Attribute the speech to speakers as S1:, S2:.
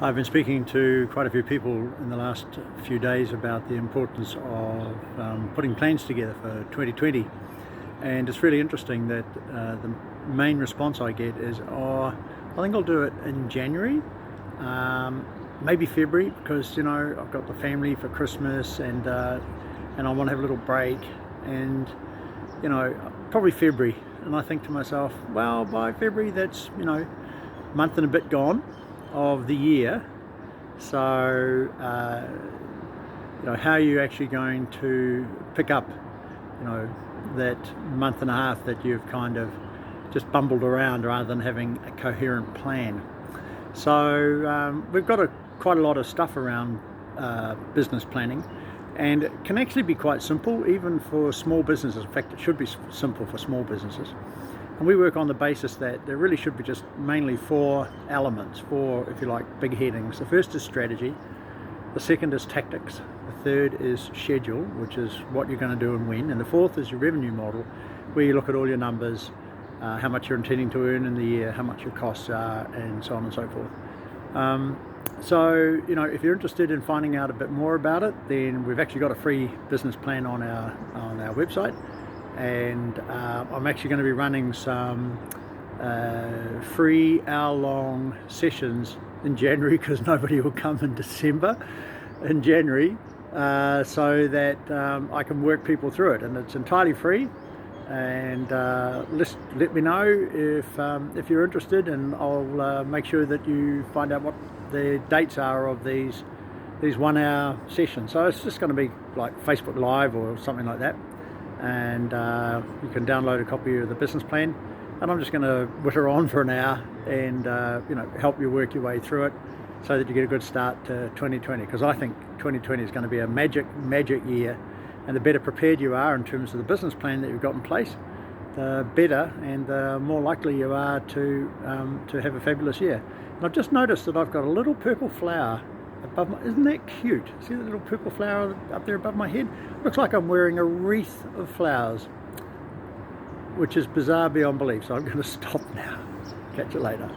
S1: I've been speaking to quite a few people in the last few days about the importance of putting plans together for 2020, and it's really interesting that the main response I get is, oh, I think I'll do it in January, maybe February, because I've got the family for Christmas and I want to have a little break, and probably February. And I think to myself, well, by February that's month and a bit gone of the year. So how are you actually going to pick up that month and a half that you've kind of just bumbled around rather than having a coherent plan? So we've got quite a lot of stuff around business planning, and it can actually be quite simple even for small businesses. In fact, it should be simple for small businesses. And we work on the basis that there really should be just mainly four elements, four, if you like, big headings. The first is strategy, the second is tactics, the third is schedule, which is what you're going to do and when, and the fourth is your revenue model, where you look at all your numbers, how much you're intending to earn in the year, how much your costs are, and so on and so forth. So if you're interested in finding out a bit more about it, then we've actually got a free business plan on our website, and I'm actually going to be running some free hour-long sessions in January, because nobody will come in December, in January, so that I can work people through it, and it's entirely free. And let me know if you're interested, and I'll make sure that you find out what the dates are of these 1 hour sessions. So it's just going to be like Facebook Live or something like that, and you can download a copy of the business plan, and I'm just going to witter on for an hour and help you work your way through it so that you get a good start to 2020, because I think 2020 is going to be a magic year. And the better prepared you are in terms of the business plan that you've got in place, the better and the more likely you are to have a fabulous year. And I've just noticed that I've got a little purple flower above my, isn't that cute? See the little purple flower up there above my head? Looks like I'm wearing a wreath of flowers, which is bizarre beyond belief. So I'm going to stop now. Catch you later.